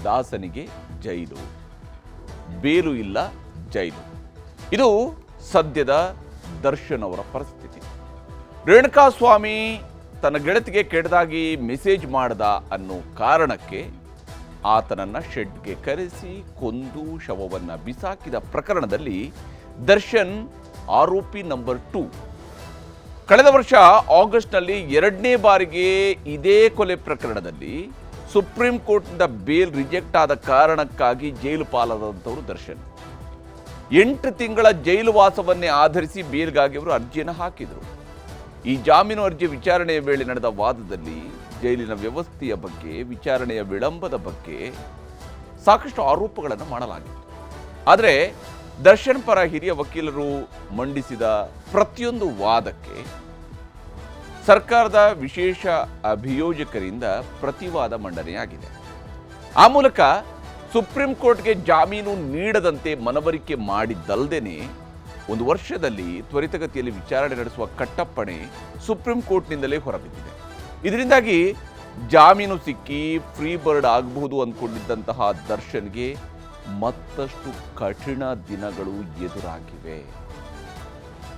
ದಾಸನಿಗೆ ಜೈಲು, bail ಇಲ್ಲ ಜೈಲು. ಇದು ಸದ್ಯದ ದರ್ಶನ್ ಅವರ ಪರಿಸ್ಥಿತಿ. ರೇಣುಕಾಸ್ವಾಮಿ ತನ್ನ ಗೆಳತಿಗೆ ಕೆಟ್ಟದಾಗಿ ಮೆಸೇಜ್ ಮಾಡ್ದ ಅನ್ನೋ ಕಾರಣಕ್ಕೆ ಆತನನ್ನು ಶೆಡ್ಗೆ ಕರೆಸಿ ಕೊಂದು ಶವವನ್ನು ಬಿಸಾಕಿದ ಪ್ರಕರಣದಲ್ಲಿ ದರ್ಶನ್ ಆರೋಪಿ ನಂಬರ್ 2. ಕಳೆದ ವರ್ಷ ಆಗಸ್ಟ್ನಲ್ಲಿ 2ನೇ ಬಾರಿಗೆ ಇದೇ ಕೊಲೆ ಪ್ರಕರಣದಲ್ಲಿ ಸುಪ್ರೀಂ ಕೋರ್ಟ್ನಿಂದ ಬೇಲ್ ರಿಜೆಕ್ಟ್ ಆದ ಕಾರಣಕ್ಕಾಗಿ ಜೈಲು ಪಾಲಾದಂಥವರು ದರ್ಶನ್. 8 ತಿಂಗಳ ಜೈಲು ವಾಸವನ್ನೇ ಆಧರಿಸಿ ಬೇಲ್ಗಾಗಿ ಅವರು ಅರ್ಜಿಯನ್ನು ಹಾಕಿದರು. ಈ ಜಾಮೀನು ಅರ್ಜಿ ವಿಚಾರಣೆಯ ವೇಳೆ ನಡೆದ ವಾದದಲ್ಲಿ ಜೈಲಿನ ವ್ಯವಸ್ಥೆಯ ಬಗ್ಗೆ, ವಿಚಾರಣೆಯ ವಿಳಂಬದ ಬಗ್ಗೆ ಸಾಕಷ್ಟು ಆರೋಪಗಳನ್ನು ಮಾಡಲಾಗಿತ್ತು. ಆದರೆ ದರ್ಶನ್ ಪರ ಹಿರಿಯ ವಕೀಲರು ಮಂಡಿಸಿದ ಪ್ರತಿಯೊಂದು ವಾದಕ್ಕೆ ಸರ್ಕಾರದ ವಿಶೇಷ ಅಭಿಯೋಜಕರಿಂದ ಪ್ರತಿವಾದ ಮಂಡನೆಯಾಗಿದೆ. ಆ ಮೂಲಕ ಸುಪ್ರೀಂ ಕೋರ್ಟ್ಗೆ ಜಾಮೀನು ನೀಡದಂತೆ ಮನವರಿಕೆ ಮಾಡಿದ್ದಲ್ಲದೇನೆ 1 ವರ್ಷದಲ್ಲಿ ತ್ವರಿತಗತಿಯಲ್ಲಿ ವಿಚಾರಣೆ ನಡೆಸುವ ಕಟ್ಟಪ್ಪಣೆ ಸುಪ್ರೀಂ ಕೋರ್ಟ್ನಿಂದಲೇ ಹೊರಬಿದ್ದಿದೆ. ಇದರಿಂದಾಗಿ ಜಾಮೀನು ಸಿಕ್ಕಿ ಫ್ರೀ ಬರ್ಡ್ ಆಗಬಹುದು ಅಂದ್ಕೊಂಡಿದ್ದಂತಹ ದರ್ಶನ್ಗೆ ಮತ್ತಷ್ಟು ಕಠಿಣ ದಿನಗಳು ಎದುರಾಗಿವೆ.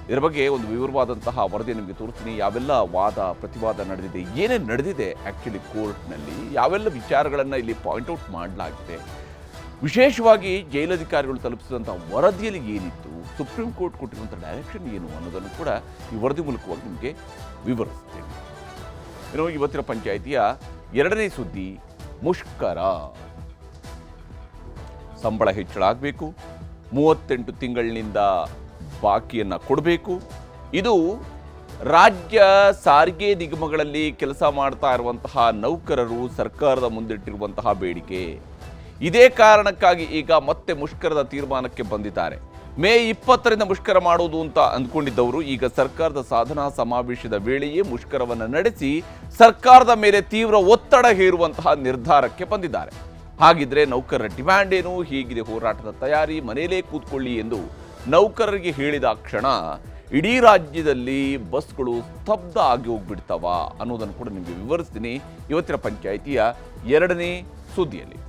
ಇದರ ಬಗ್ಗೆ ಒಂದು ವಿವರವಾದಂತಹ ವರದಿ ನಿಮಗೆ ತೋರಿಸ್ತೀನಿ. ಯಾವೆಲ್ಲ ವಾದ ಪ್ರತಿವಾದ ನಡೆದಿದೆ, ಏನೇನು ನಡೆದಿದೆ ಆ್ಯಕ್ಚುಲಿ ಕೋರ್ಟ್ನಲ್ಲಿ, ಯಾವೆಲ್ಲ ವಿಚಾರಗಳನ್ನು ಇಲ್ಲಿ ಪಾಯಿಂಟ್ಔಟ್ ಮಾಡಲಾಗಿದೆ, ವಿಶೇಷವಾಗಿ ಜೈಲಧಿಕಾರಿಗಳು ತಲುಪಿಸಿದಂಥ ವರದಿಯಲ್ಲಿ ಏನಿತ್ತು, ಸುಪ್ರೀಂ ಕೋರ್ಟ್ ಕೊಟ್ಟಿರುವಂಥ ಡೈರೆಕ್ಷನ್ ಏನು ಅನ್ನೋದನ್ನು ಕೂಡ ಈ ವರದಿ ಮೂಲಕವಾಗಿ ನಿಮಗೆ ವಿವರಿಸ್ತೇನೆ. ಇವತ್ತಿನ ಪಂಚಾಯಿತಿಯ 2ನೇ ಸುದ್ದಿ ಮುಷ್ಕರ. ಸಂಬಳ ಹೆಚ್ಚಳ ಆಗಬೇಕು, 38 ತಿಂಗಳಿನಿಂದ ಬಾಕಿಯನ್ನು ಕೊಡಬೇಕು. ಇದು ರಾಜ್ಯ ಸಾರಿಗೆ ನಿಗಮಗಳಲ್ಲಿ ಕೆಲಸ ಮಾಡ್ತಾ ಇರುವಂತಹ ನೌಕರರು ಸರ್ಕಾರದ ಮುಂದಿಟ್ಟಿರುವಂತಹ ಬೇಡಿಕೆ. ಇದೇ ಕಾರಣಕ್ಕಾಗಿ ಈಗ ಮತ್ತೆ ಮುಷ್ಕರದ ತೀರ್ಮಾನಕ್ಕೆ ಬಂದಿದ್ದಾರೆ. ಮೇ 20ರಿಂದ ಮುಷ್ಕರ ಮಾಡೋದು ಅಂತ ಅಂದ್ಕೊಂಡಿದ್ದವರು ಈಗ ಸರ್ಕಾರದ ಸಾಧನಾ ಸಮಾವೇಶದ ವೇಳೆಯೇ ಮುಷ್ಕರವನ್ನು ನಡೆಸಿ ಸರ್ಕಾರದ ಮೇಲೆ ತೀವ್ರ ಒತ್ತಡ ಹೇರುವಂತಹ ನಿರ್ಧಾರಕ್ಕೆ ಬಂದಿದ್ದಾರೆ. ಹಾಗಿದ್ರೆ ನೌಕರರ ಡಿಮ್ಯಾಂಡ್ ಏನು, ಹೀಗಿದೆ ಹೋರಾಟದ ತಯಾರಿ, ಮನೆಯಲ್ಲೇ ಕೂತ್ಕೊಳ್ಳಿ ಎಂದು ನೌಕರರಿಗೆ ಹೇಳಿದ ಕ್ಷಣ ಇಡೀ ರಾಜ್ಯದಲ್ಲಿ ಬಸ್ಗಳು ಸ್ತಬ್ಧ ಆಗಿ ಹೋಗ್ಬಿಡ್ತಾವ ಅನ್ನೋದನ್ನು ಕೂಡ ನಿಮಗೆ ವಿವರಿಸ್ತೀನಿ ಇವತ್ತಿನ ಪಂಚಾಯಿತಿಯ 2ನೇ ಸುದ್ದಿಯಲ್ಲಿ.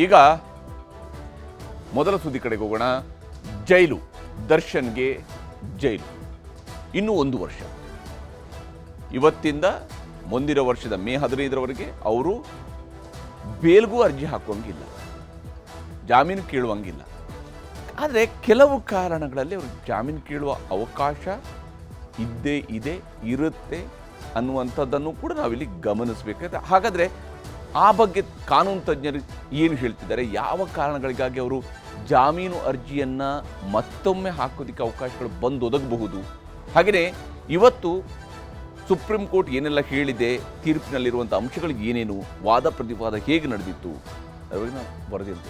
ಈಗ ಮೊದಲ ಸುದ್ದಿ ಕಡೆಗೆ ಹೋಗೋಣ. ಜೈಲು, ದರ್ಶನ್ಗೆ ಜೈಲು ಇನ್ನೂ 1 ವರ್ಷ. ಇವತ್ತಿಂದ ಮುಂದಿನ ವರ್ಷದ ಮೇ 15ರವರೆಗೆ ಅವರು ಬೇಲ್ಗೂ ಅರ್ಜಿ ಹಾಕುವಂಗಿಲ್ಲ, ಜಾಮೀನು ಕೇಳುವಂಗಿಲ್ಲ. ಆದರೆ ಕೆಲವು ಕಾರಣಗಳಲ್ಲಿ ಅವರು ಜಾಮೀನು ಕೇಳುವ ಅವಕಾಶ ಇರುತ್ತೆ ಅನ್ನುವಂಥದ್ದನ್ನು ಕೂಡ ನಾವಿಲ್ಲಿ ಗಮನಿಸಬೇಕಾದ್ರೆ, ಹಾಗಾದರೆ ಆ ಬಗ್ಗೆ ಕಾನೂನು ತಜ್ಞರು ಏನು ಹೇಳ್ತಿದ್ದಾರೆ, ಯಾವ ಕಾರಣಗಳಿಗಾಗಿ ಅವರು ಜಾಮೀನು ಅರ್ಜಿಯನ್ನು ಮತ್ತೊಮ್ಮೆ ಹಾಕೋದಕ್ಕೆ ಅವಕಾಶಗಳು ಬಂದು ಒದಗಬಹುದು, ಹಾಗೆಯೇ ಇವತ್ತು ಸುಪ್ರೀಂ ಕೋರ್ಟ್ ಏನೆಲ್ಲ ಹೇಳಿದೆ, ತೀರ್ಪಿನಲ್ಲಿರುವಂಥ ಅಂಶಗಳು ಏನೇನು, ವಾದ ಪ್ರತಿವಾದ ಹೇಗೆ ನಡೆದಿತ್ತು ಅದನ್ನು ವರದಿ ಅಂತ.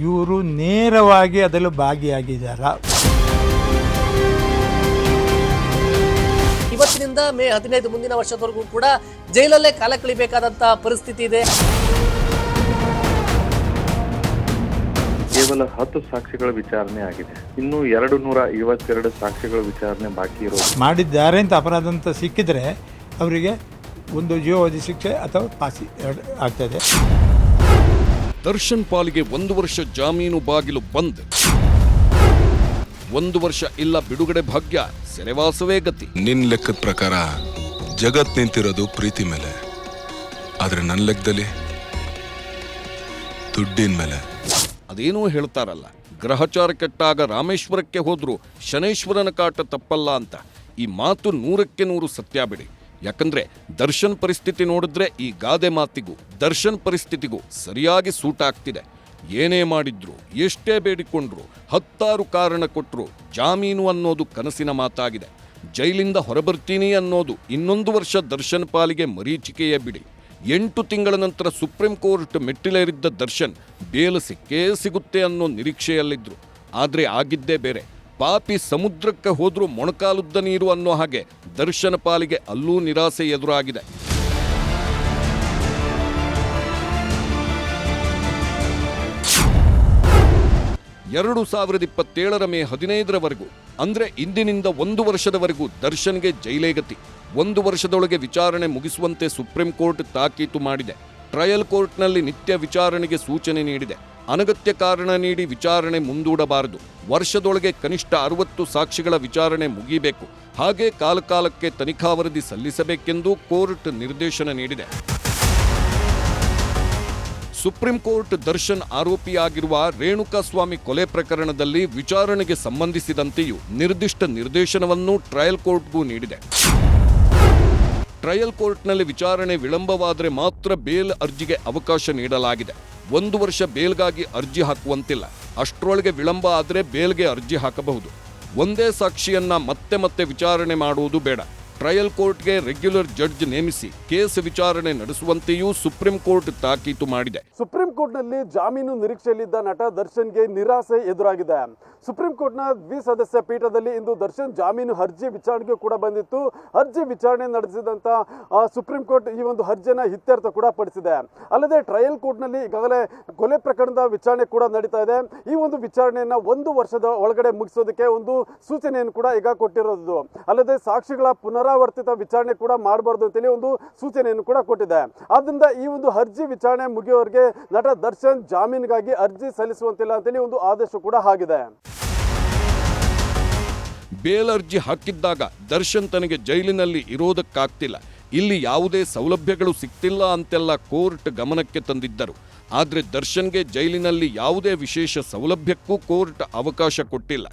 ಇವರು ನೇರವಾಗಿ ಅದರಲ್ಲಿ ಭಾಗಿಯಾಗಿದ್ದಾರಾ? ಇವತ್ತಿನಿಂದ ಮೇ 15 ಮುಂದಿನ ವರ್ಷದವರೆಗೂ ಕೂಡ ಜೈಲಲ್ಲೇ ಕಾಲ ಕಳಿಬೇಕಾದಂತ ಪರಿಸ್ಥಿತಿ ಇದೆ. ಕೇವಲ 10 ಸಾಕ್ಷಿಗಳ ವಿಚಾರಣೆ ಆಗಿದೆ. ಇನ್ನು 252 ಸಾಕ್ಷಿಗಳ ವಿಚಾರಣೆ ಬಾಕಿ ಇರೋದು. ಮಾಡಿದ್ದಾರೆ ಅಂತ ಅಪರಾಧ ಅಂತ ಸಿಕ್ಕಿದ್ರೆ ಅವರಿಗೆ ಒಂದು ಜೀವಾವಧಿ ಶಿಕ್ಷೆ ಅಥವಾ ಫಾಸಿ ಆಗ್ತದೆ. ದರ್ಶನ್ ಪಾಲಿಗೆ 1 ವರ್ಷ ಜಾಮೀನು ಬಾಗಿಲು ಬಂದ್, 1 ವರ್ಷ ಇಲ್ಲ ಬಿಡುಗಡೆ ಭಾಗ್ಯ, ಸೆರೆವಾಸವೇ ಗತಿ. ನಿನ್ ಲೆಕ್ಕದ ಪ್ರಕಾರ ಜಗತ್ ನಿಂತಿರೋದು ಪ್ರೀತಿ ಮೇಲೆ, ಆದ್ರೆ ನನ್ನ ಲೆಕ್ಕದಲ್ಲಿ ದುಡ್ಡಿನ ಮೇಲೆ. ಅದೇನೋ ಹೇಳ್ತಾರಲ್ಲ, ಗ್ರಹಚಾರ ಕೆಟ್ಟಾಗ ರಾಮೇಶ್ವರಕ್ಕೆ ಹೋದ್ರು ಶನೇಶ್ವರನ ಕಾಟ ತಪ್ಪಲ್ಲ ಅಂತ. ಈ ಮಾತು 100ಕ್ಕೆ 100 ಸತ್ಯ ಬಿಡಿ. ಯಾಕಂದ್ರೆ ದರ್ಶನ್ ಪರಿಸ್ಥಿತಿ ನೋಡಿದ್ರೆ ಈ ಗಾದೆ ಮಾತಿಗೂ ದರ್ಶನ್ ಪರಿಸ್ಥಿತಿಗೂ ಸರಿಯಾಗಿ ಸೂಟ್ ಆಗ್ತಿದೆ. ಏನೇ ಮಾಡಿದ್ರು, ಎಷ್ಟೇ ಬೇಡಿಕೊಂಡ್ರು, 10 ಕಾರಣ ಕೊಟ್ಟರು, ಜಾಮೀನು ಅನ್ನೋದು ಕನಸಿನ ಮಾತಾಗಿದೆ. ಜೈಲಿಂದ ಹೊರಬರ್ತೀನಿ ಅನ್ನೋದು ಇನ್ನೊಂದು ವರ್ಷ ದರ್ಶನ್ ಪಾಲಿಗೆ ಮರೀಚಿಕೆಯೇ ಬಿಡಿ. 8 ತಿಂಗಳ ನಂತರ ಸುಪ್ರೀಂ ಕೋರ್ಟ್ ಮೆಟ್ಟಿಲೇರಿದ್ದ ದರ್ಶನ್ ಬೇಲ್ ಸಿಕ್ಕೇ ಸಿಗುತ್ತೆ ಅನ್ನೋ ನಿರೀಕ್ಷೆಯಲ್ಲಿದ್ರು. ಆದರೆ ಆಗಿದ್ದೇ ಬೇರೆ. ಪಾಪಿ ಸಮುದ್ರಕ್ಕೆ ಹೋದ್ರೂ ಮೊಣಕಾಲುದ್ದ ನೀರು ಅನ್ನೋ ಹಾಗೆ ದರ್ಶನ್ ಪಾಲಿಗೆ ಅಲ್ಲೂ ನಿರಾಸೆ ಎದುರಾಗಿದೆ. 2027 ಮೇ 15ರವರೆಗೂ ಅಂದ್ರೆ ಇಂದಿನಿಂದ 1 ವರ್ಷದವರೆಗೂ ದರ್ಶನ್ಗೆ ಜೈಲೇ ಗತಿ. 1 ವರ್ಷದೊಳಗೆ ವಿಚಾರಣೆ ಮುಗಿಸುವಂತೆ ಸುಪ್ರೀಂ ಕೋರ್ಟ್ ತಾಕೀತು ಮಾಡಿದೆ. ಟ್ರಯಲ್ ಕೋರ್ಟ್ನಲ್ಲಿ ನಿತ್ಯ ವಿಚಾರಣೆಗೆ ಸೂಚನೆ ನೀಡಿದೆ. ಅನಗತ್ಯ ಕಾರಣ ನೀಡಿ ವಿಚಾರಣೆ ಮುಂದೂಡಬಾರದು. ವರ್ಷದೊಳಗೆ ಕನಿಷ್ಠ 60 ಸಾಕ್ಷಿಗಳ ವಿಚಾರಣೆ ಮುಗಿಬೇಕು. ಹಾಗೆ ಕಾಲಕಾಲಕ್ಕೆ ತನಿಖಾ ವರದಿ ಸಲ್ಲಿಸಬೇಕೆಂದು ಕೋರ್ಟ್ ನಿರ್ದೇಶನ ನೀಡಿದೆ. ಸುಪ್ರೀಂ ಕೋರ್ಟ್ ದರ್ಶನ್ ಆರೋಪಿಯಾಗಿರುವ ರೇಣುಕಾಸ್ವಾಮಿ ಕೊಲೆ ಪ್ರಕರಣದಲ್ಲಿ ವಿಚಾರಣೆಗೆ ಸಂಬಂಧಿಸಿದಂತೆಯೂ ನಿರ್ದಿಷ್ಟ ನಿರ್ದೇಶನವನ್ನು ಟ್ರಯಲ್ ಕೋರ್ಟ್ಗೂ ನೀಡಿದೆ. ಟ್ರಯಲ್ ಕೋರ್ಟ್ನಲ್ಲಿ ವಿಚಾರಣೆ ವಿಳಂಬವಾದರೆ ಮಾತ್ರ ಬೇಲ್ ಅರ್ಜಿಗೆ ಅವಕಾಶ ನೀಡಲಾಗಿದೆ. 1 ವರ್ಷ ಬೇಲ್ಗಾಗಿ ಅರ್ಜಿ ಹಾಕುವಂತಿಲ್ಲ. ಅಷ್ಟರೊಳಗೆ ವಿಳಂಬ ಆದರೆ ಬೇಲ್ಗೆ ಅರ್ಜಿ ಹಾಕಬಹುದು. ಒಂದೇ ಸಾಕ್ಷಿಯನ್ನ ಮತ್ತೆ ಮತ್ತೆ ವಿಚಾರಣೆ ಮಾಡುವುದು ಬೇಡ. ಟ್ರಯಲ್ ಕೋರ್ಟ್ಗೆ ರೆಗ್ಯುಲರ್ ಜಡ್ಜ್ ನೇಮಿಸಿ ಕೇಸ್ ವಿಚಾರಣೆ ನಡೆಸುವಂತೆಯೂ ಸುಪ್ರೀಂ ಕೋರ್ಟ್ ತಾಕೀತು ಮಾಡಿದೆ. ಸುಪ್ರೀಂ ಕೋರ್ಟ್ನಲ್ಲಿ ಜಾಮೀನು ನಿರೀಕ್ಷೆಯಲ್ಲಿದ್ದ ನಟ ದರ್ಶನ್ಗೆ ನಿರಾಸೆ ಎದುರಾಗಿದೆ. ಸುಪ್ರೀಂ ಕೋರ್ಟ್ನ ದ್ವಿಸದಸ್ಯ ಪೀಠದಲ್ಲಿ ಇಂದು ದರ್ಶನ್ ಜಾಮೀನು ಅರ್ಜಿ ವಿಚಾರಣೆಗೆ ಕೂಡ ಬಂದಿತ್ತು. ಅರ್ಜಿ ವಿಚಾರಣೆ ನಡೆಸಿದಂತ ಸುಪ್ರೀಂ ಕೋರ್ಟ್ ಈ ಒಂದು ಅರ್ಜಿಯನ್ನು ಇತ್ಯರ್ಥ ಕೂಡ ಪಡಿಸಿದೆ. ಅಲ್ಲದೆ ಟ್ರಯಲ್ ಕೋರ್ಟ್ನಲ್ಲಿ ಈಗಾಗಲೇ ಕೊಲೆ ಪ್ರಕರಣದ ವಿಚಾರಣೆ ಕೂಡ ನಡೀತಾ ಇದೆ. ಈ ಒಂದು ವಿಚಾರಣೆಯನ್ನ 1 ವರ್ಷದ ಒಳಗಡೆ ಮುಗಿಸೋದಕ್ಕೆ ಒಂದು ಸೂಚನೆಯನ್ನು ಕೂಡ ಈಗ ಕೊಟ್ಟಿರೋದು. ಅಲ್ಲದೆ ಸಾಕ್ಷಿಗಳ ಪುನರಾವರ್ತಿತ ವಿಚಾರಣೆ ಕೂಡ ಮಾಡಬಾರ್ದು ಅಂತೇಳಿ ಒಂದು ಸೂಚನೆಯನ್ನು ಕೂಡ ಕೊಟ್ಟಿದೆ. ಆದ್ದರಿಂದ ಈ ಒಂದು ಅರ್ಜಿ ವಿಚಾರಣೆ ಮುಗಿಯುವವರೆಗೆ ನಟ ದರ್ಶನ್ ಜಾಮೀನಿಗಾಗಿ ಅರ್ಜಿ ಸಲ್ಲಿಸುವಂತಿಲ್ಲ ಅಂತೇಳಿ ಒಂದು ಆದೇಶ ಕೂಡ ಆಗಿದೆ. ಬೇಲ್ ಅರ್ಜಿ ಹಾಕಿದ್ದಾಗ ದರ್ಶನ್ ತನಗೆ ಜೈಲಿನಲ್ಲಿ ಇರೋದಕ್ಕಾಗ್ತಿಲ್ಲ, ಇಲ್ಲಿ ಯಾವುದೇ ಸೌಲಭ್ಯಗಳು ಸಿಗ್ತಿಲ್ಲ ಅಂತೆಲ್ಲ ಕೋರ್ಟ್ ಗಮನಕ್ಕೆ ತಂದಿದ್ದರು. ಆದರೆ ದರ್ಶನ್ಗೆ ಜೈಲಿನಲ್ಲಿ ಯಾವುದೇ ವಿಶೇಷ ಸೌಲಭ್ಯಕ್ಕೂ ಕೋರ್ಟ್ ಅವಕಾಶ ಕೊಟ್ಟಿಲ್ಲ.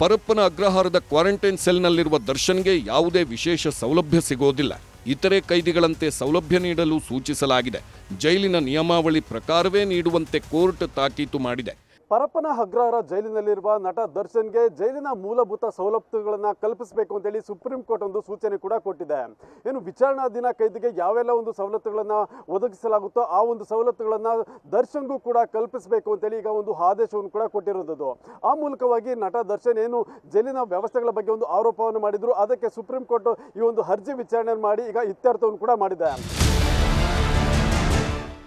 ಪರಪ್ಪನ ಅಗ್ರಹಾರದ ಕ್ವಾರಂಟೈನ್ ಸೆಲ್ನಲ್ಲಿರುವ ದರ್ಶನ್ಗೆ ಯಾವುದೇ ವಿಶೇಷ ಸೌಲಭ್ಯ ಸಿಗೋದಿಲ್ಲ. ಇತರೆ ಕೈದಿಗಳಂತೆ ಸೌಲಭ್ಯ ನೀಡಲು ಸೂಚಿಸಲಾಗಿದೆ. ಜೈಲಿನ ನಿಯಮಾವಳಿ ಪ್ರಕಾರವೇ ನೀಡುವಂತೆ ಕೋರ್ಟ್ ತಾಕೀತು ಮಾಡಿದೆ. ಪರಪ್ಪನ ಅಗ್ರಹಾರ ಜೈಲಿನಲ್ಲಿರುವ ನಟ ದರ್ಶನ್ಗೆ ಜೈಲಿನ ಮೂಲಭೂತ ಸೌಲಭ್ಯಗಳನ್ನು ಕಲ್ಪಿಸಬೇಕು ಅಂತೇಳಿ ಸುಪ್ರೀಂ ಕೋರ್ಟ್ ಒಂದು ಸೂಚನೆ ಕೂಡ ಕೊಟ್ಟಿದೆ. ಏನು ವಿಚಾರಣಾ ದಿನ ಕೈದಿಗೆ ಯಾವೆಲ್ಲ ಒಂದು ಸವಲತ್ತುಗಳನ್ನು ಒದಗಿಸಲಾಗುತ್ತೋ ಆ ಒಂದು ಸವಲತ್ತುಗಳನ್ನು ದರ್ಶನ್ಗೂ ಕೂಡ ಕಲ್ಪಿಸಬೇಕು ಅಂತೇಳಿ ಈಗ ಒಂದು ಆದೇಶವನ್ನು ಕೂಡ ಕೊಟ್ಟಿರೋದು. ಆ ಮೂಲಕವಾಗಿ ನಟ ದರ್ಶನ್ ಏನು ಜೈಲಿನ ವ್ಯವಸ್ಥೆಗಳ ಬಗ್ಗೆ ಒಂದು ಆರೋಪವನ್ನು ಮಾಡಿದ್ರು, ಅದಕ್ಕೆ ಸುಪ್ರೀಂ ಕೋರ್ಟ್ ಈ ಒಂದು ಅರ್ಜಿ ವಿಚಾರಣೆ ಮಾಡಿ ಈಗ ಇತ್ಯರ್ಥವನ್ನು ಕೂಡ ಮಾಡಿದೆ.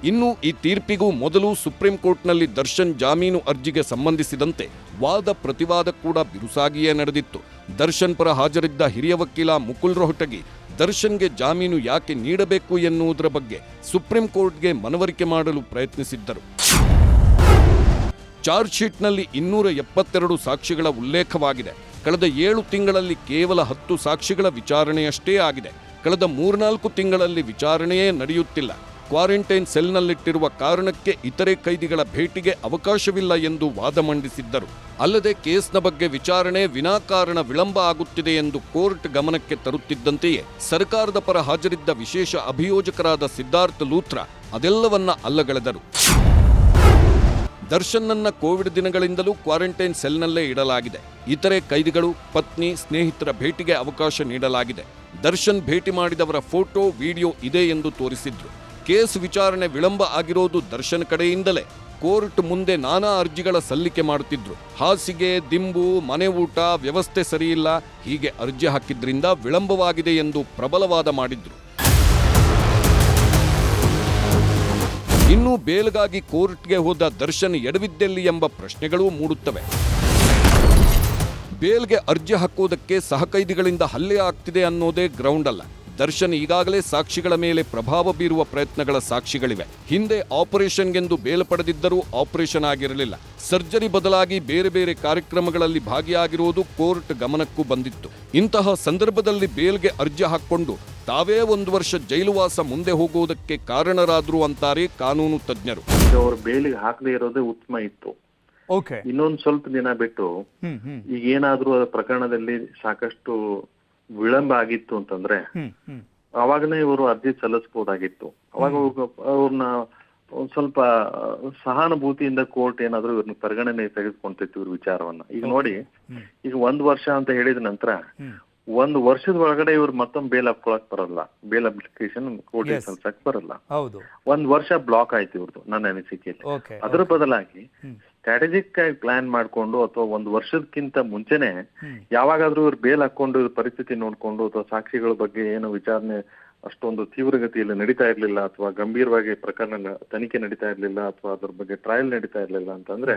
ಇನ್ನು ಈ ತೀರ್ಪಿಗೂ ಮೊದಲು ಸುಪ್ರೀಂ ಕೋರ್ಟ್ನಲ್ಲಿ ದರ್ಶನ್ ಜಾಮೀನು ಅರ್ಜಿಗೆ ಸಂಬಂಧಿಸಿದಂತೆ ವಾದ ಪ್ರತಿವಾದ ಕೂಡ ಬಿರುಸಾಗಿಯೇ ನಡೆದಿತ್ತು. ದರ್ಶನ್ ಪರ ಹಾಜರಿದ್ದ ಹಿರಿಯ ವಕೀಲ ಮುಕುಲ್ ರೋಹಟಗಿ ದರ್ಶನ್ಗೆ ಜಾಮೀನು ಯಾಕೆ ನೀಡಬೇಕು ಎನ್ನುವುದರ ಬಗ್ಗೆ ಸುಪ್ರೀಂ ಕೋರ್ಟ್ಗೆ ಮನವರಿಕೆ ಮಾಡಲು ಪ್ರಯತ್ನಿಸಿದ್ದರು. ಚಾರ್ಜ್ ಶೀಟ್ನಲ್ಲಿ 272 ಸಾಕ್ಷಿಗಳ ಉಲ್ಲೇಖವಾಗಿದೆ. ಕಳೆದ 7 ತಿಂಗಳಲ್ಲಿ ಕೇವಲ 10 ಸಾಕ್ಷಿಗಳ ವಿಚಾರಣೆಯಷ್ಟೇ ಆಗಿದೆ. ಕಳೆದ 3-4 ತಿಂಗಳಲ್ಲಿ ವಿಚಾರಣೆಯೇ ನಡೆಯುತ್ತಿಲ್ಲ. ಕ್ವಾರಂಟೈನ್ ಸೆಲ್ನಲ್ಲಿಟ್ಟಿರುವ ಕಾರಣಕ್ಕೆ ಇತರೆ ಕೈದಿಗಳ ಭೇಟಿಗೆ ಅವಕಾಶವಿಲ್ಲ ಎಂದು ವಾದ ಮಂಡಿಸಿದ್ದರು. ಅಲ್ಲದೆ ಕೇಸ್ನ ಬಗ್ಗೆ ವಿಚಾರಣೆ ವಿನಾಕಾರಣ ವಿಳಂಬ ಆಗುತ್ತಿದೆ ಎಂದು ಕೋರ್ಟ್ ಗಮನಕ್ಕೆ ತರುತ್ತಿದ್ದಂತೆಯೇ ಸರ್ಕಾರದ ಪರ ಹಾಜರಿದ್ದ ವಿಶೇಷ ಅಭಿಯೋಜಕರಾದ ಸಿದ್ಧಾರ್ಥ್ ಲೂಥ್ರಾ ಅದೆಲ್ಲವನ್ನ ಅಲ್ಲಗಳೆದರು. ದರ್ಶನ್ನನ್ನ ಕೋವಿಡ್ ದಿನಗಳಿಂದಲೂ ಕ್ವಾರಂಟೈನ್ ಸೆಲ್ನಲ್ಲೇ ಇಡಲಾಗಿದೆ. ಇತರೆ ಕೈದಿಗಳು, ಪತ್ನಿ, ಸ್ನೇಹಿತರ ಭೇಟಿಗೆ ಅವಕಾಶ ನೀಡಲಾಗಿದೆ. ದರ್ಶನ್ ಭೇಟಿ ಮಾಡಿದವರ ಫೋಟೋ, ವಿಡಿಯೋ ಇದೆ ಎಂದು ತೋರಿಸಿದ್ರು. ಕೇಸ್ ವಿಚಾರಣೆ ವಿಳಂಬ ಆಗಿರೋದು ದರ್ಶನ್ ಕಡೆಯಿಂದಲೇ. ಕೋರ್ಟ್ ಮುಂದೆ ನಾನಾ ಅರ್ಜಿಗಳ ಸಲ್ಲಿಕೆ ಮಾಡುತ್ತಿದ್ರು. ಹಾಸಿಗೆ, ದಿಂಬು, ಮನೆ ಊಟ ವ್ಯವಸ್ಥೆ ಸರಿಯಿಲ್ಲ, ಹೀಗೆ ಅರ್ಜಿ ಹಾಕಿದ್ರಿಂದ ವಿಳಂಬವಾಗಿದೆ ಎಂದು ಪ್ರಬಲವಾದ ಮಾಡಿದ್ರು. ಇನ್ನು ಬೇಲ್ಗಾಗಿ ಕೋರ್ಟ್ಗೆ ಹೋದ ದರ್ಶನ್ ಎಡವಿದ್ದೆಲ್ಲಿ ಎಂಬ ಪ್ರಶ್ನೆಗಳೂ ಮೂಡುತ್ತವೆ. ಬೇಲ್ಗೆ ಅರ್ಜಿ ಹಾಕುವುದಕ್ಕೆ ಸಹಕೈದಿಗಳಿಂದ ಹಲ್ಲೆ ಆಗ್ತಿದೆ ಅನ್ನೋದೇ ಗ್ರೌಂಡ್ ಅಲ್ಲ. ದರ್ಶನ್ ಈಗಾಗಲೇ ಸಾಕ್ಷಿಗಳ ಮೇಲೆ ಪ್ರಭಾವ ಬೀರುವ ಪ್ರಯತ್ನಗಳ ಸಾಕ್ಷಿಗಳಿವೆ. ಹಿಂದೆ ಆಪರೇಷನ್ಗೆಂದು ಬೇಲ್ ಪಡೆದಿದ್ದರೂ ಆಪರೇಷನ್ ಆಗಿರಲಿಲ್ಲ. ಸರ್ಜರಿ ಬದಲಾಗಿ ಬೇರೆ ಬೇರೆ ಕಾರ್ಯಕ್ರಮಗಳಲ್ಲಿ ಭಾಗಿಯಾಗಿರುವುದು ಕೋರ್ಟ್ ಗಮನಕ್ಕೂ ಬಂದಿತ್ತು. ಇಂತಹ ಸಂದರ್ಭದಲ್ಲಿ ಬೇಲ್ಗೆ ಅರ್ಜಿ ಹಾಕಿಕೊಂಡು ತಾವೇ 1 ವರ್ಷ ಜೈಲುವಾಸ ಮುಂದೆ ಹೋಗುವುದಕ್ಕೆ ಕಾರಣರಾದ್ರು ಅಂತಾರೆ ಕಾನೂನು ತಜ್ಞರು. ಅವರು ಬೇಲಿಗೆ ಹಾಕದೇ ಇರೋದೇ ಉತ್ತಮ ಇತ್ತು. ಇನ್ನೊಂದು ಸ್ವಲ್ಪ ದಿನ ಬಿಟ್ಟು ಈಗ ಏನಾದ್ರೂ ಪ್ರಕರಣದಲ್ಲಿ ಸಾಕಷ್ಟು ವಿಳಂಬ ಆಗಿತ್ತು ಅಂತಂದ್ರೆ ಅವಾಗನೇ ಇವರು ಅರ್ಜಿ ಸಲ್ಲಿಸಬಹುದಾಗಿತ್ತು. ಅವಾಗ ಅವ್ರನ್ನ ಒಂದ್ ಸ್ವಲ್ಪ ಸಹಾನುಭೂತಿಯಿಂದ ಕೋರ್ಟ್ ಏನಾದ್ರು ಇವ್ರನ್ನ ಪರಿಗಣನೆ ತೆಗೆದುಕೊಂತಿತ್ತು ಇವ್ರ ವಿಚಾರವನ್ನ. ಈಗ ನೋಡಿ, ಈಗ 1 ವರ್ಷ ಅಂತ ಹೇಳಿದ ನಂತರ 1 ವರ್ಷದ ಒಳಗಡೆ ಇವ್ರು ಮತ್ತೊಮ್ಮೆ ಬೇಲ್ ಹಾಕೊಳಕ್ ಬರಲ್ಲ, ಬೇಲ್ ಅಪ್ಲಿಕೇಶನ್ ಕೋರ್ಟ್ ಸಲ್ಸಕ್ ಬರಲ್ಲ. 1 ವರ್ಷ ಬ್ಲಾಕ್ ಆಯ್ತು ಇವ್ರದ್ದು ನನ್ನ ಅನಿಸಿಕೆಯಲ್ಲಿ. ಅದರ ಬದಲಾಗಿ ಸ್ಟ್ರಾಟಜಿಕ್ ಆಗಿ ಪ್ಲಾನ್ ಮಾಡ್ಕೊಂಡು ಅಥವಾ 1 ವರ್ಷಕ್ಕಿಂತ ಮುಂಚೆನೆ ಯಾವಾಗಾದ್ರೂ ಇವ್ರು ಬೇಲ್ ಹಾಕೊಂಡು ಪರಿಸ್ಥಿತಿ ನೋಡ್ಕೊಂಡು ಅಥವಾ ಸಾಕ್ಷಿಗಳ ಬಗ್ಗೆ ಏನು ವಿಚಾರಣೆ ಅಷ್ಟೊಂದು ತೀವ್ರಗತಿಯಲ್ಲಿ ನಡೀತಾ ಇರ್ಲಿಲ್ಲ ಅಥವಾ ಗಂಭೀರವಾಗಿ ಪ್ರಕರಣ ತನಿಖೆ ನಡೀತಾ ಇರ್ಲಿಲ್ಲ ಅಥವಾ ಅದ್ರ ಬಗ್ಗೆ ಟ್ರಯಲ್ ನಡೀತಾ ಇರ್ಲಿಲ್ಲ ಅಂತಂದ್ರೆ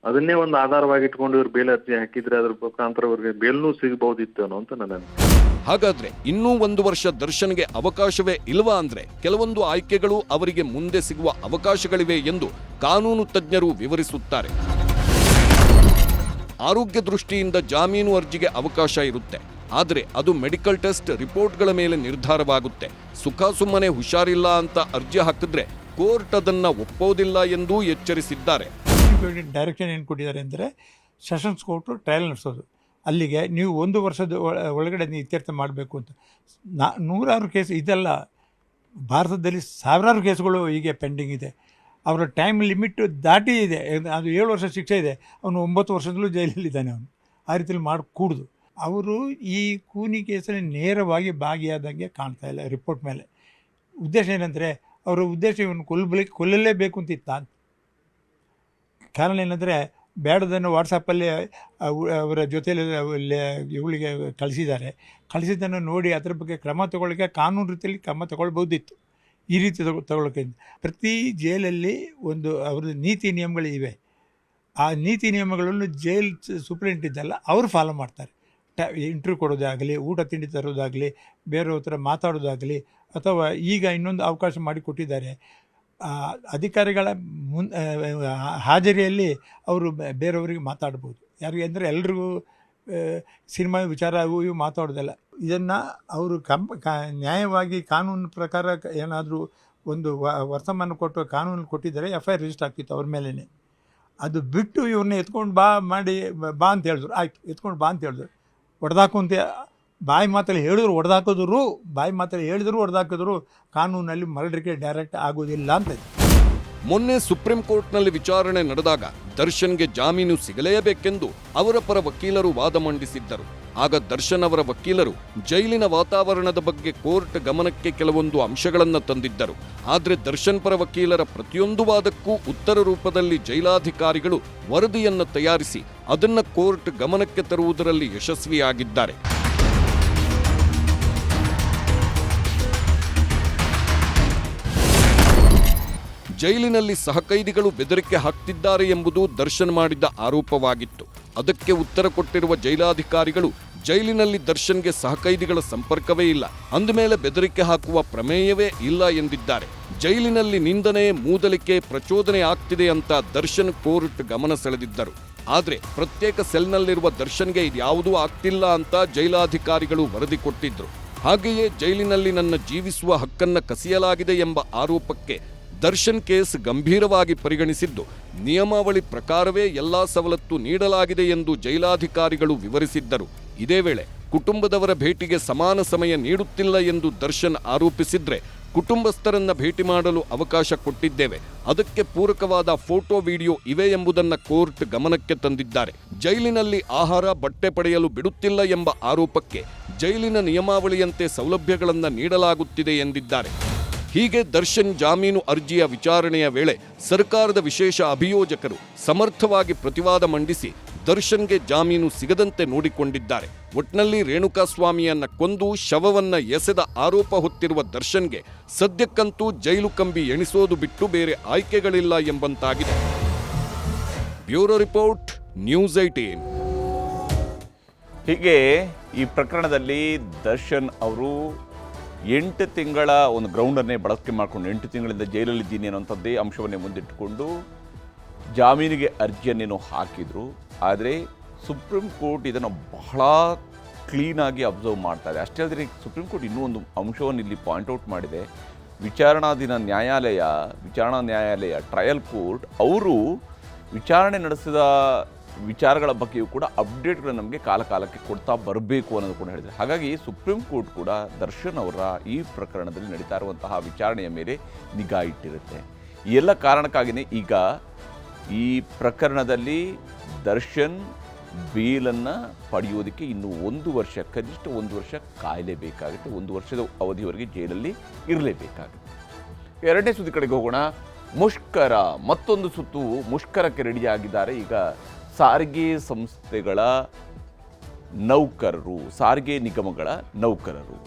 ಅದನ್ನೇ ಒಂದು ಆಧಾರವಾಗಿ ಇಟ್ಕೊಂಡು ಇವ್ರು ಬೇಲ್ ಅರ್ಜಿ ಹಾಕಿದ್ರೆ ಅದ್ರ ಮುಖಾಂತರ ಅವ್ರಿಗೆ ಬೇಲ್ನೂ ಸಿಗಬಹುದಿತ್ತು ಅನ್ನೋ ಅಂತ ನನ್ನ ಹಾಗಾದ್ರೆ ಇನ್ನೂ 1 ವರ್ಷ ದರ್ಶನ್ಗೆ ಅವಕಾಶವೇ ಇಲ್ವಾ ಅಂದ್ರೆ ಕೆಲವೊಂದು ಆಯ್ಕೆಗಳು ಅವರಿಗೆ ಮುಂದೆ ಸಿಗುವ ಅವಕಾಶಗಳಿವೆ ಎಂದು ಕಾನೂನು ತಜ್ಞರು ವಿವರಿಸುತ್ತಾರೆ. ಆರೋಗ್ಯ ದೃಷ್ಟಿಯಿಂದ ಜಾಮೀನು ಅರ್ಜಿಗೆ ಅವಕಾಶ ಇರುತ್ತೆ, ಆದರೆ ಅದು ಮೆಡಿಕಲ್ ಟೆಸ್ಟ್ ರಿಪೋರ್ಟ್ಗಳ ಮೇಲೆ ನಿರ್ಧಾರವಾಗುತ್ತೆ. ಸುಮ್ಮನೆ ಹುಷಾರಿಲ್ಲ ಅಂತ ಅರ್ಜಿ ಹಾಕಿದ್ರೆ ಕೋರ್ಟ್ ಅದನ್ನ ಒಪ್ಪೋದಿಲ್ಲ ಎಂದೂ ಎಚ್ಚರಿಸಿದ್ದಾರೆ. ಡೈರೆಕ್ಷನ್ ಏನು ಕೊಟ್ಟಿದ್ದಾರೆ ಅಂದರೆ ಸೆಷನ್ಸ್ ಕೋರ್ಟು ಟ್ರಯಲ್ ನಡೆಸೋದು, ಅಲ್ಲಿಗೆ ನೀವು 1 ವರ್ಷದ ಒಳಗಡೆ ನೀವು ಇತ್ಯರ್ಥ ಮಾಡಬೇಕು ಅಂತ. ನೂರಾರು ಕೇಸ್ ಇದೆಲ್ಲ ಭಾರತದಲ್ಲಿ ಸಾವಿರಾರು ಕೇಸುಗಳು ಹೀಗೆ ಪೆಂಡಿಂಗ್ ಇದೆ. ಅವರ ಟೈಮ್ ಲಿಮಿಟ್ ದಾಟಿ ಇದೆ. ಅದು 7 ವರ್ಷ ಶಿಕ್ಷೆ ಇದೆ, ಅವನು 9 ವರ್ಷದಲ್ಲೂ ಜೈಲಲ್ಲಿದ್ದಾನೆ. ಅವನು ಆ ರೀತಿಯಲ್ಲಿ ಮಾಡಕೂಡ್ದು. ಅವರು ಈ ಕೂನಿ ಕೇಸಲ್ಲಿ ನೇರವಾಗಿ ಭಾಗಿಯಾದಂಗೆ ಕಾಣ್ತಾ ಇಲ್ಲ ರಿಪೋರ್ಟ್ ಮೇಲೆ. ಉದ್ದೇಶ ಏನಂದರೆ ಅವರ ಉದ್ದೇಶ ಇವನು ಕೊಲ್ಲಲೇಬೇಕು ಅಂತ ಇತ್ತ. ಕಾರಣ ಏನಂದರೆ ಬೇಡದನ್ನು ವಾಟ್ಸಪ್ಪಲ್ಲಿ ಅವರ ಜೊತೆಯಲ್ಲಿ ಇವಳಿಗೆ ಕಳಿಸಿದ್ದನ್ನು ನೋಡಿ ಅದರ ಬಗ್ಗೆ ಕ್ರಮ ತಗೊಳ್ಳೋಕ್ಕೆ ಕಾನೂನು ರೀತಿಯಲ್ಲಿ ಕ್ರಮ ತಗೊಳ್ಬೋದಿತ್ತು. ಈ ರೀತಿ ತಗೊಳ್ಳೋಕೆ ಪ್ರತಿ ಜೈಲಲ್ಲಿ ಒಂದು ಅವ್ರದ್ದು ನೀತಿ ನಿಯಮಗಳಿವೆ. ಆ ನೀತಿ ನಿಯಮಗಳನ್ನು ಜೈಲ್ ಸೂಪ್ರಿಂಟ್ ಇದ್ದಲ್ಲ ಅವರು ಫಾಲೋ ಮಾಡ್ತಾರೆ. ಇಂಟರ್ವ್ಯೂ ಕೊಡೋದಾಗಲಿ, ಊಟ ತಿಂಡಿ ತರೋದಾಗಲಿ, ಬೇರೆಯವ್ರ ಹತ್ರ ಮಾತಾಡೋದಾಗಲಿ, ಅಥವಾ ಈಗ ಇನ್ನೊಂದು ಅವಕಾಶ ಮಾಡಿಕೊಟ್ಟಿದ್ದಾರೆ, ಅಧಿಕಾರಿಗಳ ಹಾಜರಿಯಲ್ಲಿ ಅವರು ಬೇರೆಯವರಿಗೆ ಮಾತಾಡ್ಬೋದು. ಯಾರಿಗೆ ಅಂದರೆ ಎಲ್ರಿಗೂ ಸಿನಿಮಾ ವಿಚಾರ ಇವು ಮಾತಾಡೋದಲ್ಲ. ಇದನ್ನು ಅವರು ನ್ಯಾಯವಾಗಿ ಕಾನೂನು ಪ್ರಕಾರ ಏನಾದರೂ ಒಂದು ವರ್ತಮಾನ ಕೊಟ್ಟು ಕಾನೂನು ಕೊಟ್ಟಿದ್ದಾರೆ, FIR ರಿಜಿಸ್ಟರ್ ಆಗ್ತಿತ್ತು ಅವ್ರ ಮೇಲೇ. ಅದು ಬಿಟ್ಟು ಇವ್ರನ್ನ ಎತ್ಕೊಂಡು ಬಾ ಅಂತ ಹೇಳಿದ್ರು. ಆಯ್ತು, ಎತ್ಕೊಂಡು ಬಾ ಅಂತ ಹೇಳಿದ್ರು. ಹೊಡೆದಾಕು ಅಂತ ಬಾಯಿ ಮಾತಲ್ಲಿ ಹೇಳಿದ್ರು ಹೊಡೆದಾಕಿದ್ರು, ಬಾಯಿ ಮಾತಲ್ಲಿ ಹೇಳಿದ್ರು ಹೊಡೆದಾಕಿದ್ರು. ಕಾನೂನಲ್ಲಿ ಮರ್ಡರ್ಗೆ ಡೈರೆಕ್ಟ್ ಆಗೋದಿಲ್ಲ ಅಂತ. ಮೊನ್ನೆ ಸುಪ್ರೀಂ ಕೋರ್ಟ್ನಲ್ಲಿ ವಿಚಾರಣೆ ನಡೆದಾಗ ದರ್ಶನ್ಗೆ ಜಾಮೀನು ಸಿಗಲೇಬೇಕೆಂದು ಅವರ ಪರ ವಕೀಲರು ವಾದ ಮಂಡಿಸಿದ್ದರು. ಆಗ ದರ್ಶನ್ ಅವರ ವಕೀಲರು ಜೈಲಿನ ವಾತಾವರಣದ ಬಗ್ಗೆ ಕೋರ್ಟ್ ಗಮನಕ್ಕೆ ಕೆಲವೊಂದು ಅಂಶಗಳನ್ನು ತಂದಿದ್ದರು. ಆದರೆ ದರ್ಶನ್ ಪರ ವಕೀಲರ ಪ್ರತಿಯೊಂದು ವಾದಕ್ಕೂ ಉತ್ತರ ರೂಪದಲ್ಲಿ ಜೈಲಾಧಿಕಾರಿಗಳು ವರದಿಯನ್ನು ತಯಾರಿಸಿ ಅದನ್ನು ಕೋರ್ಟ್ ಗಮನಕ್ಕೆ ತರುವುದರಲ್ಲಿ ಯಶಸ್ವಿಯಾಗಿದ್ದಾರೆ. ಜೈಲಿನಲ್ಲಿ ಸಹಕೈದಿಗಳು ಬೆದರಿಕೆ ಹಾಕ್ತಿದ್ದಾರೆ ಎಂಬುದು ದರ್ಶನ್ ಮಾಡಿದ್ದ ಆರೋಪವಾಗಿತ್ತು. ಅದಕ್ಕೆ ಉತ್ತರ ಕೊಟ್ಟಿರುವ ಜೈಲಾಧಿಕಾರಿಗಳು ಜೈಲಿನಲ್ಲಿ ದರ್ಶನ್ಗೆ ಸಹಕೈದಿಗಳ ಸಂಪರ್ಕವೇ ಇಲ್ಲ, ಅಂದಮೇಲೆ ಬೆದರಿಕೆ ಹಾಕುವ ಪ್ರಮೇಯವೇ ಇಲ್ಲ ಎಂದಿದ್ದಾರೆ. ಜೈಲಿನಲ್ಲಿ ನಿಂದನೆ, ಮೂದಲಿಕೆ, ಪ್ರಚೋದನೆ ಆಗ್ತಿದೆ ಅಂತ ದರ್ಶನ್ ಕೋರ್ಟ್ ಗಮನ ಸೆಳೆದಿದ್ದರು. ಆದರೆ ಪ್ರತ್ಯೇಕ ಸೆಲ್ನಲ್ಲಿರುವ ದರ್ಶನ್ಗೆ ಇದ್ಯಾವುದೂ ಆಗ್ತಿಲ್ಲ ಅಂತ ಜೈಲಾಧಿಕಾರಿಗಳು ವರದಿ ಕೊಟ್ಟಿದ್ರು. ಹಾಗೆಯೇ ಜೈಲಿನಲ್ಲಿ ನನ್ನ ಜೀವಿಸುವ ಹಕ್ಕನ್ನ ಕಸಿಯಲಾಗಿದೆ ಎಂಬ ಆರೋಪಕ್ಕೆ ದರ್ಶನ್ ಕೇಸ್ ಗಂಭೀರವಾಗಿ ಪರಿಗಣಿಸಿದ್ದು ನಿಯಮಾವಳಿ ಪ್ರಕಾರವೇ ಎಲ್ಲಾ ಸವಲತ್ತು ನೀಡಲಾಗಿದೆ ಎಂದು ಜೈಲಾಧಿಕಾರಿಗಳು ವಿವರಿಸಿದ್ದರು. ಇದೇ ವೇಳೆ ಕುಟುಂಬದವರ ಭೇಟಿಗೆ ಸಮಾನ ಸಮಯ ನೀಡುತ್ತಿಲ್ಲ ಎಂದು ದರ್ಶನ್ ಆರೋಪಿಸಿದ್ರೆ ಕುಟುಂಬಸ್ಥರನ್ನ ಭೇಟಿ ಮಾಡಲು ಅವಕಾಶ ಕೊಟ್ಟಿದ್ದೇವೆ, ಅದಕ್ಕೆ ಪೂರಕವಾದ ಫೋಟೋ ವಿಡಿಯೋ ಇವೆ ಎಂಬುದನ್ನು ಕೋರ್ಟ್ ಗಮನಕ್ಕೆ ತಂದಿದ್ದಾರೆ. ಜೈಲಿನಲ್ಲಿ ಆಹಾರ, ಬಟ್ಟೆ ಪಡೆಯಲು ಬಿಡುತ್ತಿಲ್ಲ ಎಂಬ ಆರೋಪಕ್ಕೆ ಜೈಲಿನ ನಿಯಮಾವಳಿಯಂತೆ ಸೌಲಭ್ಯಗಳನ್ನು ನೀಡಲಾಗುತ್ತಿದೆ ಎಂದಿದ್ದಾರೆ. ಹೀಗೆ ದರ್ಶನ್ ಜಾಮೀನು ಅರ್ಜಿಯ ವಿಚಾರಣೆಯ ವೇಳೆ ಸರ್ಕಾರದ ವಿಶೇಷ ಅಭಿಯೋಜಕರು ಸಮರ್ಥವಾಗಿ ಪ್ರತಿವಾದ ಮಂಡಿಸಿ ದರ್ಶನ್ಗೆ ಜಾಮೀನು ಸಿಗದಂತೆ ನೋಡಿಕೊಂಡಿದ್ದಾರೆ. ಒಟ್ನಲ್ಲಿ ರೇಣುಕಾಸ್ವಾಮಿಯನ್ನ ಕೊಂದು ಶವವನ್ನ ಎಸೆದ ಆರೋಪ ಹೊತ್ತಿರುವ ದರ್ಶನ್ಗೆ ಸದ್ಯಕ್ಕಂತೂ ಜೈಲು ಕಂಬಿ ಎಣಿಸೋದು ಬಿಟ್ಟು ಬೇರೆ ಆಯ್ಕೆಗಳಿಲ್ಲ ಎಂಬಂತಾಗಿದೆ. Bureau report, news 18. ಹೀಗೆ ಈ ಪ್ರಕರಣದಲ್ಲಿ ದರ್ಶನ್ ಅವರು 8 ತಿಂಗಳ ಒಂದು ಗ್ರೌಂಡನ್ನೇ ಬಳಕೆ ಮಾಡಿಕೊಂಡು 8 ತಿಂಗಳಿಂದ ಜೈಲಲ್ಲಿದ್ದೀನಿ ಅನ್ನೋಂಥದ್ದೇ ಅಂಶವನ್ನೇ ಮುಂದಿಟ್ಟುಕೊಂಡು ಜಾಮೀನಿಗೆ ಅರ್ಜಿಯನ್ನೇನೋ ಹಾಕಿದರು. ಆದರೆ ಸುಪ್ರೀಂ ಕೋರ್ಟ್ ಇದನ್ನು ಬಹಳ ಕ್ಲೀನಾಗಿ ಅಬ್ಸರ್ವ್ ಮಾಡ್ತಾ ಇದೆ. ಅಷ್ಟೇ ಅಲ್ಲದೆ ಸುಪ್ರೀಂ ಕೋರ್ಟ್ ಇನ್ನೂ ಒಂದು ಅಂಶವನ್ನು ಇಲ್ಲಿ ಪಾಯಿಂಟ್ಔಟ್ ಮಾಡಿದೆ. ವಿಚಾರಣಾಧೀನ ನ್ಯಾಯಾಲಯ ಟ್ರಯಲ್ ಕೋರ್ಟ್ ಅವರು ವಿಚಾರಣೆ ನಡೆಸಿದ ವಿಚಾರಗಳ ಬಗ್ಗೆಯೂ ಕೂಡ ಅಪ್ಡೇಟ್ಗಳನ್ನು ನಮಗೆ ಕಾಲಕಾಲಕ್ಕೆ ಕೊಡ್ತಾ ಬರಬೇಕು ಅನ್ನೋದು ಕೂಡ ಹೇಳಿದ್ದಾರೆ. ಹಾಗಾಗಿ ಸುಪ್ರೀಂ ಕೋರ್ಟ್ ಕೂಡ ದರ್ಶನ್ ಅವರ ಈ ಪ್ರಕರಣದಲ್ಲಿ ನಡೀತಾ ಇರುವಂತಹ ವಿಚಾರಣೆಯ ಮೇಲೆ ನಿಗಾ ಇಟ್ಟಿರುತ್ತೆ. ಈ ಎಲ್ಲ ಕಾರಣಕ್ಕಾಗಿಯೇ ಈಗ ಈ ಪ್ರಕರಣದಲ್ಲಿ ದರ್ಶನ್ ಬೇಲನ್ನು ಪಡೆಯೋದಕ್ಕೆ ಇನ್ನೂ 1 ವರ್ಷ, ಕನಿಷ್ಠ 1 ವರ್ಷ ಕಾಯಲೇಬೇಕಾಗುತ್ತೆ. 1 ವರ್ಷದ ಅವಧಿವರೆಗೆ ಜೈಲಲ್ಲಿ ಇರಲೇಬೇಕಾಗುತ್ತೆ. ಎರಡನೇ ಸುದ್ದಿ ಕಡೆಗೆ ಹೋಗೋಣ. ಮುಷ್ಕರ, ಮತ್ತೊಂದು ಸುತ್ತು ಮುಷ್ಕರಕ್ಕೆ ರೆಡಿಯಾಗಿದ್ದಾರೆ ಈಗ ಸಾರಿಗೆ ಸಂಸ್ಥೆಗಳ ನೌಕರರು, ಸಾರಿಗೆ ನಿಗಮಗಳ ನೌಕರರು.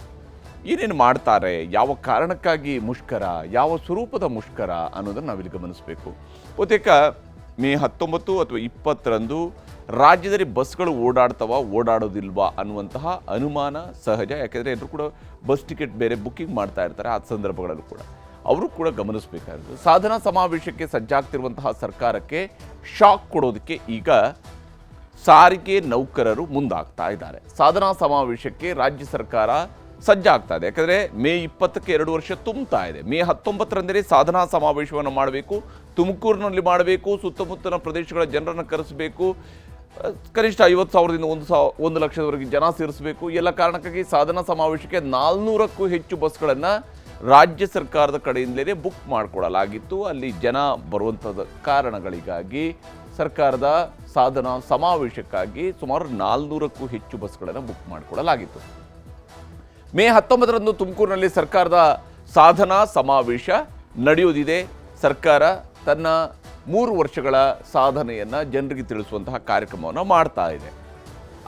ಏನೇನು ಮಾಡ್ತಾರೆ, ಯಾವ ಕಾರಣಕ್ಕಾಗಿ ಮುಷ್ಕರ, ಯಾವ ಸ್ವರೂಪದ ಮುಷ್ಕರ ಅನ್ನೋದನ್ನು ನಾವಿಲ್ಲಿ ಗಮನಿಸಬೇಕು. ಬಹುತೇಕ ಮೇ 19 ಅಥವಾ 20ರಂದು ರಾಜ್ಯದಲ್ಲಿ ಬಸ್ಗಳು ಓಡಾಡೋದಿಲ್ವಾ ಅನ್ನುವಂತಹ ಅನುಮಾನ ಸಹಜ. ಯಾಕೆಂದರೆ ಎಲ್ಲರೂ ಕೂಡ ಬಸ್ ಟಿಕೆಟ್ ಬೇರೆ ಬುಕ್ಕಿಂಗ್ ಮಾಡ್ತಾ ಇರ್ತಾರೆ. ಆ ಸಂದರ್ಭಗಳಲ್ಲೂ ಕೂಡ ಅವರು ಕೂಡ ಗಮನಿಸಬೇಕಾಗಿರೋದು ಸಾಧನಾ ಸಮಾವೇಶಕ್ಕೆ ಸಜ್ಜಾಗ್ತಿರುವಂತಹ ಸರ್ಕಾರಕ್ಕೆ ಶಾಕ್ ಕೊಡೋದಕ್ಕೆ ಈಗ ಸಾರಿಗೆ ನೌಕರರು ಮುಂದಾಗ್ತಾ ಇದ್ದಾರೆ. ಸಾಧನಾ ಸಮಾವೇಶಕ್ಕೆ ರಾಜ್ಯ ಸರ್ಕಾರ ಸಜ್ಜಾಗ್ತಾ ಇದೆ. ಯಾಕಂದರೆ ಮೇ 20ಕ್ಕೆ 2 ವರ್ಷ ತುಂಬ್ತಾ ಇದೆ. ಮೇ 19ರಂದೇ ಸಾಧನಾ ಸಮಾವೇಶವನ್ನು ಮಾಡಬೇಕು, ತುಮಕೂರಿನಲ್ಲಿ ಮಾಡಬೇಕು, ಸುತ್ತಮುತ್ತಲಿನ ಪ್ರದೇಶಗಳ ಜನರನ್ನು ಕರೆಸಬೇಕು, ಕನಿಷ್ಠ 50,000ದಿಂದ 1 ಲಕ್ಷದವರೆಗೆ ಜನ ಸೇರಿಸಬೇಕು. ಎಲ್ಲ ಕಾರಣಕ್ಕಾಗಿ ಸಾಧನಾ ಸಮಾವೇಶಕ್ಕೆ 400ಕ್ಕೂ ಹೆಚ್ಚು ಬಸ್ಗಳನ್ನು ರಾಜ್ಯ ಸರ್ಕಾರದ ಕಡೆಯಿಂದಲೇ ಬುಕ್ ಮಾಡಿಕೊಳ್ಳಲಾಗಿತ್ತು. ಅಲ್ಲಿ ಜನ ಬರುವಂಥದ್ದು ಕಾರಣಗಳಿಗಾಗಿ ಸರ್ಕಾರದ ಸಾಧನಾ ಸಮಾವೇಶಕ್ಕಾಗಿ ಸುಮಾರು 400ಕ್ಕೂ ಹೆಚ್ಚು ಬಸ್ಗಳನ್ನು ಬುಕ್ ಮಾಡಿಕೊಳ್ಳಲಾಗಿತ್ತು. ಮೇ 19ರಂದು ತುಮಕೂರಿನಲ್ಲಿ ಸರ್ಕಾರದ ಸಾಧನಾ ಸಮಾವೇಶ ನಡೆಯೋದಿದೆ. ಸರ್ಕಾರ ತನ್ನ 3 ವರ್ಷಗಳ ಸಾಧನೆಯನ್ನು ಜನರಿಗೆ ತಿಳಿಸುವಂತಹ ಕಾರ್ಯಕ್ರಮವನ್ನು ಮಾಡ್ತಾ ಇದೆ.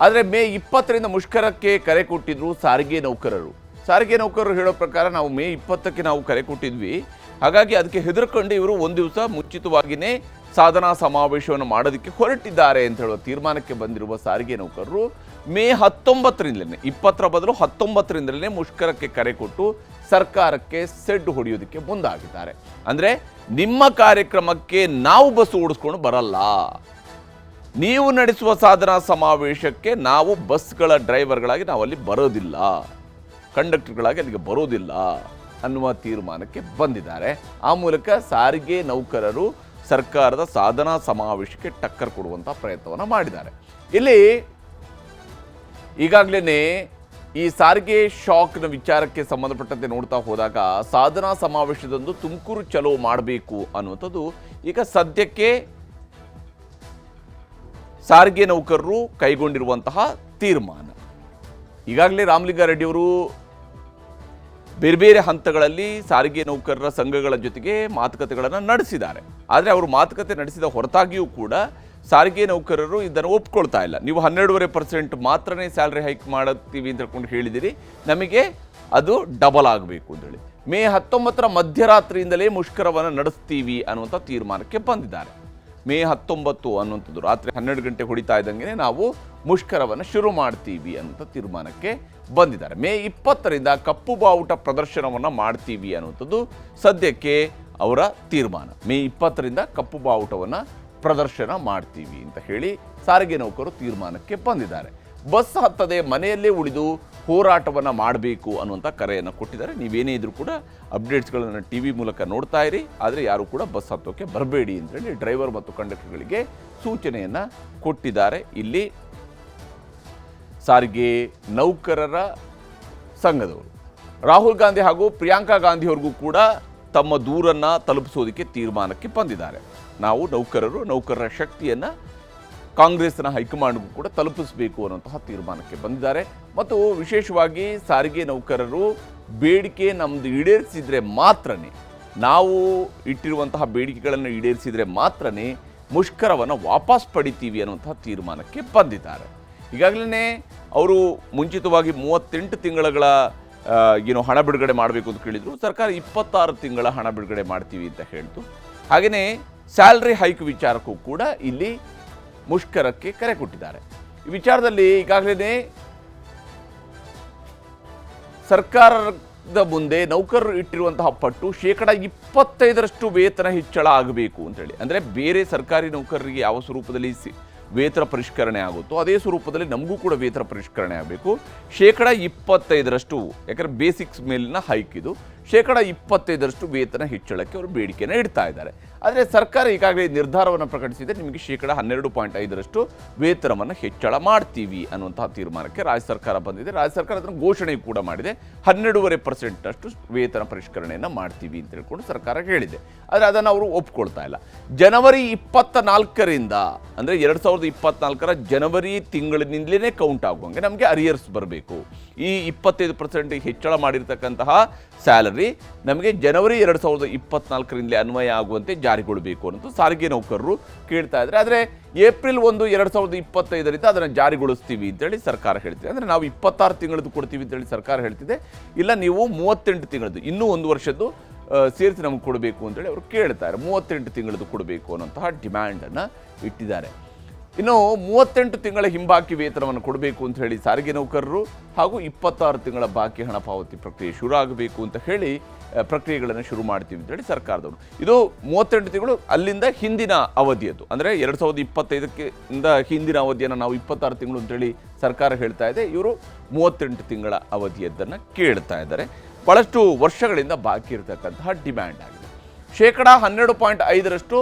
ಆದರೆ ಮೇ 20ರಿಂದ ಮುಷ್ಕರಕ್ಕೆ ಕರೆ ಕೊಟ್ಟಿದ್ರು ಸಾರಿಗೆ ನೌಕರರು. ಸಾರಿಗೆ ನೌಕರರು ಹೇಳೋ ಪ್ರಕಾರ ನಾವು ಮೇ 20ಕ್ಕೆ ನಾವು ಕರೆ ಕೊಟ್ಟಿದ್ವಿ, ಹಾಗಾಗಿ ಅದಕ್ಕೆ ಹೆದರ್ಕೊಂಡು ಇವರು ಒಂದು ದಿವಸ ಮುಂಚಿತವಾಗಿಯೇ ಸಾಧನಾ ಸಮಾವೇಶವನ್ನು ಮಾಡೋದಕ್ಕೆ ಹೊರಟಿದ್ದಾರೆ ಅಂತ ಹೇಳುವ ತೀರ್ಮಾನಕ್ಕೆ ಬಂದಿರುವ ಸಾರಿಗೆ ನೌಕರರು ಮೇ 19ರಿಂದಲೇ 20ರ ಬದಲು 19ರಿಂದಲೇ ಮುಷ್ಕರಕ್ಕೆ ಕರೆ ಕೊಟ್ಟು ಸರ್ಕಾರಕ್ಕೆ ಸೆಡ್ ಹೊಡೆಯೋದಕ್ಕೆ ಮುಂದಾಗಿದ್ದಾರೆ. ಅಂದರೆ ನಿಮ್ಮ ಕಾರ್ಯಕ್ರಮಕ್ಕೆ ನಾವು ಬಸ್ ಓಡಿಸ್ಕೊಂಡು ಬರಲ್ಲ, ನೀವು ನಡೆಸುವ ಸಾಧನಾ ಸಮಾವೇಶಕ್ಕೆ ನಾವು ಬಸ್ಗಳ ಡ್ರೈವರ್ಗಳಾಗಿ ನಾವಲ್ಲಿ ಬರೋದಿಲ್ಲ, ಕಂಡಕ್ಟರ್ಗಳಾಗಿ ಅಲ್ಲಿಗೆ ಬರೋದಿಲ್ಲ ಅನ್ನುವ ತೀರ್ಮಾನಕ್ಕೆ ಬಂದಿದ್ದಾರೆ. ಆ ಮೂಲಕ ಸಾರಿಗೆ ನೌಕರರು ಸರ್ಕಾರದ ಸಾಧನಾ ಸಮಾವೇಶಕ್ಕೆ ಟಕ್ಕರ್ ಕೊಡುವಂಥ ಪ್ರಯತ್ನವನ್ನು ಮಾಡಿದ್ದಾರೆ. ಇಲ್ಲಿ ಈಗಾಗಲೇ ಈ ಸಾರಿಗೆ ಶಾಕ್ನ ವಿಚಾರಕ್ಕೆ ಸಂಬಂಧಪಟ್ಟಂತೆ ನೋಡ್ತಾ ಹೋದಾಗ ಸಾಧನಾ ಸಮಾವೇಶದಂದು ತುಮಕೂರು ಚಲೋ ಮಾಡಬೇಕು ಅನ್ನುವಂಥದ್ದು ಈಗ ಸದ್ಯಕ್ಕೆ ಸಾರಿಗೆ ನೌಕರರು ಕೈಗೊಂಡಿರುವಂತಹ ತೀರ್ಮಾನ. ಈಗಾಗಲೇ ರಾಮಲಿಂಗಾರೆಡ್ಡಿಯವರು ಬೇರೆ ಬೇರೆ ಹಂತಗಳಲ್ಲಿ ಸಾರಿಗೆ ನೌಕರರ ಸಂಘಗಳ ಜೊತೆಗೆ ಮಾತುಕತೆಗಳನ್ನು ನಡೆಸಿದ್ದಾರೆ. ಆದರೆ ಅವರು ಮಾತುಕತೆ ನಡೆಸಿದ ಹೊರತಾಗಿಯೂ ಕೂಡ ಸಾರಿಗೆ ನೌಕರರು ಇದನ್ನು ಒಪ್ಕೊಳ್ತಾ ಇಲ್ಲ. ನೀವು 12.5% ಮಾತ್ರನೇ ಸ್ಯಾಲ್ರಿ ಹೈಕ್ ಮಾಡುತ್ತೀವಿ ಅಂತ ಹೇಳ್ಕೊಂಡು ಹೇಳಿದಿರಿ, ನಮಗೆ ಅದು ಡಬಲ್ ಆಗಬೇಕು ಅಂತೇಳಿ ಮೇ 19ರ ಮಧ್ಯರಾತ್ರಿಯಿಂದಲೇ ಮುಷ್ಕರವನ್ನು ನಡೆಸ್ತೀವಿ ಅನ್ನುವಂಥ ತೀರ್ಮಾನಕ್ಕೆ ಬಂದಿದ್ದಾರೆ. ಮೇ 19 ಅನ್ನುವಂಥದ್ದು ರಾತ್ರಿ 12 ಗಂಟೆ ಹೊಡಿತಾ ಇದ್ದಂಗೆ ನಾವು ಮುಷ್ಕರವನ್ನು ಶುರು ಮಾಡ್ತೀವಿ ಅನ್ನುವಂಥ ತೀರ್ಮಾನಕ್ಕೆ ಬಂದಿದ್ದಾರೆ. ಮೇ 20ರಿಂದ ಕಪ್ಪು ಬಾವುಟ ಪ್ರದರ್ಶನವನ್ನು ಮಾಡ್ತೀವಿ ಅನ್ನುವಂಥದ್ದು ಸದ್ಯಕ್ಕೆ ಅವರ ತೀರ್ಮಾನ. ಮೇ 20ರಿಂದ ಕಪ್ಪು ಬಾವುಟವನ್ನು ಪ್ರದರ್ಶನ ಮಾಡ್ತೀವಿ ಅಂತ ಹೇಳಿ ಸಾರಿಗೆ ನೌಕರರು ತೀರ್ಮಾನಕ್ಕೆ ಬಂದಿದ್ದಾರೆ. ಬಸ್ ಹತ್ತದೆ ಮನೆಯಲ್ಲೇ ಉಳಿದು ಹೋರಾಟವನ್ನು ಮಾಡಬೇಕು ಅನ್ನುವಂಥ ಕರೆಯನ್ನು ಕೊಟ್ಟಿದ್ದಾರೆ. ನೀವೇನೇ ಇದ್ರೂ ಕೂಡ ಅಪ್ಡೇಟ್ಸ್ಗಳನ್ನು TV ಮೂಲಕ ನೋಡ್ತಾ ಇರಿ, ಆದರೆ ಯಾರು ಕೂಡ ಬಸ್ ಹತ್ತೋಕ್ಕೆ ಬರಬೇಡಿ ಅಂತೇಳಿ ಡ್ರೈವರ್ ಮತ್ತು ಕಂಡಕ್ಟರ್ಗಳಿಗೆ ಸೂಚನೆಯನ್ನು ಕೊಟ್ಟಿದ್ದಾರೆ. ಇಲ್ಲಿ ಸಾರಿಗೆ ನೌಕರರ ಸಂಘದವರು ರಾಹುಲ್ ಗಾಂಧಿ ಹಾಗೂ ಪ್ರಿಯಾಂಕಾ ಗಾಂಧಿ ಅವ್ರಿಗೂ ಕೂಡ ತಮ್ಮ ದೂರನ್ನು ತಲುಪಿಸೋದಕ್ಕೆ ತೀರ್ಮಾನಕ್ಕೆ ಬಂದಿದ್ದಾರೆ. ನಾವು ನೌಕರರ ಶಕ್ತಿಯನ್ನು ಕಾಂಗ್ರೆಸ್ನ ಹೈಕಮಾಂಡ್ಗೂ ಕೂಡ ತಲುಪಿಸಬೇಕು ಅನ್ನುವಂತಹ ತೀರ್ಮಾನಕ್ಕೆ ಬಂದಿದ್ದಾರೆ. ಮತ್ತು ವಿಶೇಷವಾಗಿ ಸಾರಿಗೆ ನೌಕರರು ಬೇಡಿಕೆ ನಮ್ಮದು ಈಡೇರಿಸಿದರೆ ಮಾತ್ರನೇ, ನಾವು ಇಟ್ಟಿರುವಂತಹ ಬೇಡಿಕೆಗಳನ್ನು ಈಡೇರಿಸಿದರೆ ಮಾತ್ರನೇ ಮುಷ್ಕರವನ್ನು ವಾಪಸ್ ಪಡಿತೀವಿ ಅನ್ನುವಂತಹ ತೀರ್ಮಾನಕ್ಕೆ ಬಂದಿದ್ದಾರೆ. ಈಗಾಗಲೇ ಅವರು ಮುಂಚಿತವಾಗಿ 38 ತಿಂಗಳ ಹಣ ಬಿಡುಗಡೆ ಮಾಡಬೇಕು ಅಂತ ಕೇಳಿದರು. ಸರ್ಕಾರ 26 ತಿಂಗಳ ಹಣ ಬಿಡುಗಡೆ ಮಾಡ್ತೀವಿ ಅಂತ ಹೇಳ್ತು. ಹಾಗೆಯೇ ಸ್ಯಾಲ್ರಿ ಹೈಕ್ ವಿಚಾರಕ್ಕೂ ಕೂಡ ಇಲ್ಲಿ ಮುಷ್ಕರಕ್ಕೆ ಕರೆ ಕೊಟ್ಟಿದ್ದಾರೆ. ಈ ವಿಚಾರದಲ್ಲಿ ಈಗಾಗಲೇ ಸರ್ಕಾರದ ಮುಂದೆ ನೌಕರರು ಇಟ್ಟಿರುವಂತಹ ಪಟ್ಟು 25% ವೇತನ ಹೆಚ್ಚಳ ಆಗಬೇಕು ಅಂತೇಳಿ. ಅಂದರೆ ಬೇರೆ ಸರ್ಕಾರಿ ನೌಕರರಿಗೆ ಯಾವ ಸ್ವರೂಪದಲ್ಲಿ ವೇತನ ಪರಿಷ್ಕರಣೆ ಆಗುತ್ತೋ ಅದೇ ಸ್ವರೂಪದಲ್ಲಿ ನಮಗೂ ಕೂಡ ವೇತನ ಪರಿಷ್ಕರಣೆ ಆಗಬೇಕು. 25%, ಯಾಕಂದರೆ ಬೇಸಿಕ್ಸ್ ಮೇಲಿನ ಹೈಕ್ ಇದು, 25% ವೇತನ ಹೆಚ್ಚಳಕ್ಕೆ ಅವರು ಬೇಡಿಕೆಯನ್ನು ಇಡ್ತಾ ಇದ್ದಾರೆ. ಆದರೆ ಸರ್ಕಾರ ಈಗಾಗಲೇ ನಿರ್ಧಾರವನ್ನು ಪ್ರಕಟಿಸಿದೆ, ನಿಮಗೆ 12.5% ವೇತನವನ್ನು ಹೆಚ್ಚಳ ಮಾಡ್ತೀವಿ ಅನ್ನುವಂತಹ ತೀರ್ಮಾನಕ್ಕೆ ರಾಜ್ಯ ಸರ್ಕಾರ ಬಂದಿದೆ. ರಾಜ್ಯ ಸರ್ಕಾರ ಅದನ್ನು ಘೋಷಣೆ ಕೂಡ ಮಾಡಿದೆ. 12.5% ವೇತನ ಪರಿಷ್ಕರಣೆಯನ್ನು ಮಾಡ್ತೀವಿ ಅಂತ ಹೇಳ್ಕೊಂಡು ಸರ್ಕಾರ ಹೇಳಿದೆ. ಆದರೆ ಅದನ್ನು ಅವರು ಒಪ್ಕೊಳ್ತಾ ಇಲ್ಲ. ಜನವರಿ 24ರಿಂದ ಅಂದರೆ 2024ರ ಜನವರಿ ತಿಂಗಳಿನಿಂದಲೇ ಕೌಂಟ್ ಆಗುವಂಗೆ ನಮಗೆ ಅರಿಯರ್ಸ್ ಬರಬೇಕು. ಈ 25% ಹೆಚ್ಚಳ ಮಾಡಿರ್ತಕ್ಕಂತಹ ಸ್ಯಾಲರಿ ಮಾಡ್ರಿ, ನಮಗೆ ಜನವರಿ 2024ರಿಂದಲೇ ಅನ್ವಯ ಆಗುವಂತೆ ಜಾರಿಗೊಳ್ಳಬೇಕು ಅನ್ನೋದು ಸಾರಿಗೆ ನೌಕರರು ಕೇಳ್ತಾ ಇದ್ದಾರೆ. ಆದರೆ ಏಪ್ರಿಲ್ 1, 2025ರಿಂದ ಅದನ್ನು ಜಾರಿಗೊಳಿಸ್ತೀವಿ ಅಂತೇಳಿ ಸರ್ಕಾರ ಹೇಳ್ತಿದೆ. ಅಂದರೆ ನಾವು 26 ತಿಂಗಳದ್ದು ಕೊಡ್ತೀವಿ ಅಂತೇಳಿ ಸರ್ಕಾರ ಹೇಳ್ತಿದೆ. ಇಲ್ಲ, ನೀವು 38 ತಿಂಗಳದ್ದು, ಇನ್ನೂ 1 ವರ್ಷದ್ದು ಸೇರಿಸಿ ನಮಗೆ ಕೊಡಬೇಕು ಅಂತೇಳಿ ಅವರು ಕೇಳ್ತಾರೆ. 38 ತಿಂಗಳದ್ದು ಕೊಡಬೇಕು ಅನ್ನೋಂತಹ ಡಿಮ್ಯಾಂಡನ್ನು ಇಟ್ಟಿದ್ದಾರೆ. ಇನ್ನು 38 ತಿಂಗಳ ಹಿಂಬಾಕಿ ವೇತನವನ್ನು ಕೊಡಬೇಕು ಅಂತ ಹೇಳಿ ಸಾರಿಗೆ ನೌಕರರು, ಹಾಗೂ 26 ತಿಂಗಳ ಬಾಕಿ ಹಣ ಪಾವತಿ ಪ್ರಕ್ರಿಯೆ ಶುರು ಆಗಬೇಕು ಅಂತ ಹೇಳಿ ಪ್ರಕ್ರಿಯೆಗಳನ್ನು ಶುರು ಮಾಡ್ತೀವಿ ಅಂತೇಳಿ ಸರ್ಕಾರದವರು. ಇದು 38 ತಿಂಗಳು ಅಲ್ಲಿಂದ ಹಿಂದಿನ ಅವಧಿಯದ್ದು. ಅಂದರೆ 2025ಕ್ಕಿಂತ ಹಿಂದಿನ ಅವಧಿಯನ್ನು ನಾವು 26 ತಿಂಗಳು ಅಂತೇಳಿ ಸರ್ಕಾರ ಹೇಳ್ತಾ ಇದೆ. ಇವರು 38 ತಿಂಗಳ ಅವಧಿಯದ್ದನ್ನು ಕೇಳ್ತಾ ಇದ್ದಾರೆ. ಭಾಳಷ್ಟು ವರ್ಷಗಳಿಂದ ಬಾಕಿ ಇರತಕ್ಕಂತಹ ಡಿಮ್ಯಾಂಡ್ ಆಗಿದೆ. 12.5%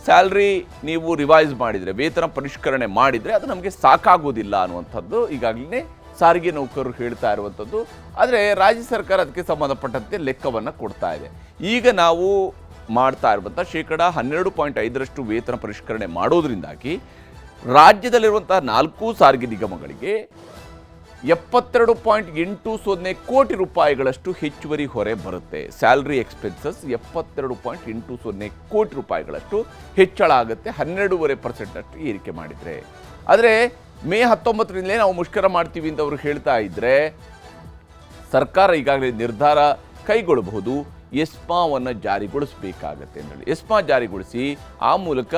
ಸ್ಯಾಲ್ರಿ ನೀವು ರಿವೈಸ್ ಮಾಡಿದರೆ, ವೇತನ ಪರಿಷ್ಕರಣೆ ಮಾಡಿದರೆ ಅದು ನಮಗೆ ಸಾಕಾಗೋದಿಲ್ಲ ಅನ್ನುವಂಥದ್ದು ಈಗಾಗಲೇ ಸಾರಿಗೆ ನೌಕರರು ಹೇಳ್ತಾ ಇರುವಂಥದ್ದು. ಆದರೆ ರಾಜ್ಯ ಸರ್ಕಾರ ಅದಕ್ಕೆ ಸಂಬಂಧಪಟ್ಟಂತೆ ಲೆಕ್ಕವನ್ನು ಕೊಡ್ತಾ ಇದೆ. ಈಗ ನಾವು ಮಾಡ್ತಾ ಇರುವಂಥ 12.5% ವೇತನ ಪರಿಷ್ಕರಣೆ ಮಾಡೋದ್ರಿಂದಾಗಿ ರಾಜ್ಯದಲ್ಲಿರುವಂಥ 4 ಸಾರಿಗೆ ನಿಗಮಗಳಿಗೆ 72.80 ಕೋಟಿ ರೂಪಾಯಿಗಳಷ್ಟು ಹೆಚ್ಚುವರಿ ಹೊರೆ ಬರುತ್ತೆ. ಸ್ಯಾಲ್ರಿ ಎಕ್ಸ್ಪೆನ್ಸಸ್ 72.80 ಕೋಟಿ ರೂಪಾಯಿಗಳಷ್ಟು ಹೆಚ್ಚಳ ಆಗುತ್ತೆ, 12.5% ಏರಿಕೆ ಮಾಡಿದರೆ. ಆದರೆ ಮೇ 19ರಿಂದಲೇ ನಾವು ಮುಷ್ಕರ ಮಾಡ್ತೀವಿ ಅಂತ ಅವರು ಹೇಳ್ತಾ ಇದ್ದರೆ ಸರ್ಕಾರ ಈಗಾಗಲೇ ನಿರ್ಧಾರ ಕೈಗೊಳ್ಳಬಹುದು. ಎಸ್ಮಾವನ್ನು ಜಾರಿಗೊಳಿಸಬೇಕಾಗತ್ತೆ ಅಂತೇಳಿ ಎಸ್ಮಾ ಜಾರಿಗೊಳಿಸಿ ಆ ಮೂಲಕ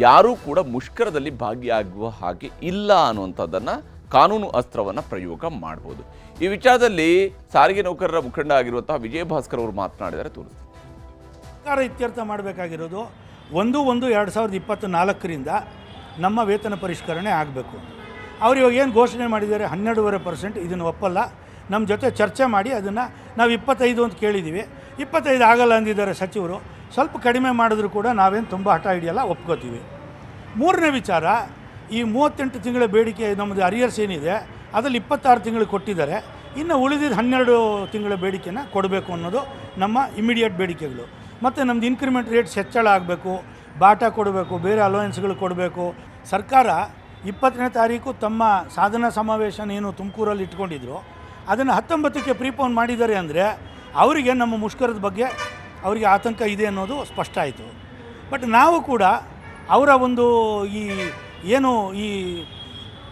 ಯಾರೂ ಕೂಡ ಮುಷ್ಕರದಲ್ಲಿ ಭಾಗಿಯಾಗುವ ಹಾಗೆ ಇಲ್ಲ ಅನ್ನುವಂಥದ್ದನ್ನು, ಕಾನೂನು ಅಸ್ತ್ರವನ್ನು ಪ್ರಯೋಗ ಮಾಡಬಹುದು. ಈ ವಿಚಾರದಲ್ಲಿ ಸಾರಿಗೆ ನೌಕರರ ಮುಖಂಡ ಆಗಿರುವಂತಹ ವಿಜಯ ಭಾಸ್ಕರ್ ಅವರು ಮಾತನಾಡಿದರೆ ತೋರಿಸ್ತಾರೆ. ಸರ್ಕಾರ ಇತ್ಯರ್ಥ ಮಾಡಬೇಕಾಗಿರೋದು 1/1/2024ರಿಂದ ನಮ್ಮ ವೇತನ ಪರಿಷ್ಕರಣೆ ಆಗಬೇಕು. ಅವರು ಇವಾಗ ಏನು ಘೋಷಣೆ ಮಾಡಿದ್ದಾರೆ 12.5%, ಇದನ್ನು ಒಪ್ಪಲ್ಲ. ನಮ್ಮ ಜೊತೆ ಚರ್ಚೆ ಮಾಡಿ ಅದನ್ನು ನಾವು 25 ಅಂತ ಕೇಳಿದ್ದೀವಿ. 25 ಆಗಲ್ಲ ಅಂದಿದ್ದಾರೆ ಸಚಿವರು. ಸ್ವಲ್ಪ ಕಡಿಮೆ ಮಾಡಿದ್ರು ಕೂಡ ನಾವೇನು ತುಂಬ ಹಠ ಹಿಡಿಯಲ್ಲ, ಒಪ್ಕೋತೀವಿ. ಮೂರನೇ ವಿಚಾರ, ಈ 38 ತಿಂಗಳ ಬೇಡಿಕೆ ನಮ್ಮದು ಅರಿಯರ್ಸ್ ಏನಿದೆ ಅದರಲ್ಲಿ 26 ತಿಂಗಳು ಕೊಟ್ಟಿದ್ದಾರೆ. ಇನ್ನು ಉಳಿದಿದ್ದ 12 ತಿಂಗಳ ಬೇಡಿಕೆನ ಕೊಡಬೇಕು ಅನ್ನೋದು ನಮ್ಮ ಇಮಿಡಿಯೇಟ್ ಬೇಡಿಕೆಗಳು. ಮತ್ತು ನಮ್ಮದು ಇನ್ಕ್ರಿಮೆಂಟ್ ರೇಟ್ಸ್ ಹೆಚ್ಚಳ ಆಗಬೇಕು, ಬಾಟಾ ಕೊಡಬೇಕು, ಬೇರೆ ಅಲೋಯನ್ಸ್ಗಳು ಕೊಡಬೇಕು. ಸರ್ಕಾರ 20ನೇ ತಾರೀಕು ತಮ್ಮ ಸಾಧನಾ ಸಮಾವೇಶ ಏನು ತುಮಕೂರಲ್ಲಿ ಇಟ್ಕೊಂಡಿದ್ರು ಅದನ್ನು 19ಕ್ಕೆ ಪ್ರೀಪೋನ್ ಮಾಡಿದ್ದಾರೆ. ಅಂದರೆ ಅವರಿಗೆ ನಮ್ಮ ಮುಷ್ಕರದ ಬಗ್ಗೆ ಅವರಿಗೆ ಆತಂಕ ಇದೆ ಅನ್ನೋದು ಸ್ಪಷ್ಟ ಆಯಿತು. ಬಟ್ ನಾವು ಕೂಡ ಅವರ ಒಂದು ಈ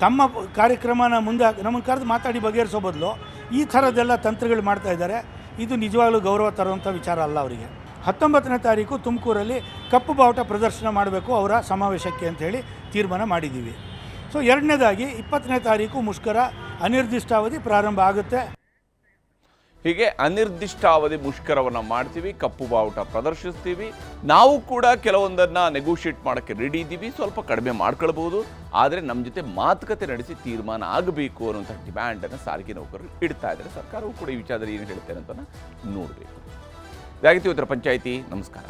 ತಮ್ಮ ಕಾರ್ಯಕ್ರಮನ ಮುಂದೆ ನಮ್ಮನ್ನು ಕರೆದು ಮಾತಾಡಿ ಬಗೆಹರಿಸೋ ಬದಲು ಈ ಥರದ್ದೆಲ್ಲ ತಂತ್ರಗಳು ಮಾಡ್ತಾ ಇದ್ದಾರೆ. ಇದು ನಿಜವಾಗ್ಲೂ ಗೌರವ ತರುವಂಥ ವಿಚಾರ ಅಲ್ಲ ಅವರಿಗೆ. 19ನೇ ತಾರೀಕು ತುಮಕೂರಲ್ಲಿ ಕಪ್ಪು ಬಾವುಟ ಪ್ರದರ್ಶನ ಮಾಡಬೇಕು ಅವರ ಸಮಾವೇಶಕ್ಕೆ ಅಂಥೇಳಿ ತೀರ್ಮಾನ ಮಾಡಿದ್ದೀವಿ. ಸೊ ಎರಡನೇದಾಗಿ 20ನೇ ತಾರೀಕು ಮುಷ್ಕರ ಅನಿರ್ದಿಷ್ಟಾವಧಿ ಪ್ರಾರಂಭ ಆಗುತ್ತೆ. ಹೀಗೆ ಅನಿರ್ದಿಷ್ಟಾವಧಿ ಮುಷ್ಕರವನ್ನು ಮಾಡ್ತೀವಿ, ಕಪ್ಪು ಬಾವುಟ ಪ್ರದರ್ಶಿಸ್ತೀವಿ. ನಾವು ಕೂಡ ಕೆಲವೊಂದನ್ನು ನೆಗೋಷಿಯೇಟ್ ಮಾಡೋಕ್ಕೆ ರೆಡಿ ಇದ್ದೀವಿ, ಸ್ವಲ್ಪ ಕಡಿಮೆ ಮಾಡ್ಕೊಳ್ಬೋದು. ಆದರೆ ನಮ್ಮ ಜೊತೆ ಮಾತುಕತೆ ನಡೆಸಿ ತೀರ್ಮಾನ ಆಗಬೇಕು ಅನ್ನುವಂಥ ಡಿಮ್ಯಾಂಡನ್ನು ಸಾರಿಗೆ ನೌಕರರು ಇಡ್ತಾ ಇದ್ದಾರೆ. ಸರ್ಕಾರವು ಕೂಡ ಈ ವಿಚಾರದಲ್ಲಿ ಏನು ಹೇಳ್ತೇನೆ ಅಂತ ನೋಡಬೇಕು. ಇದಾಗಿತ್ತು ಇವತ್ತರ ಪಂಚಾಯಿತಿ. ನಮಸ್ಕಾರ.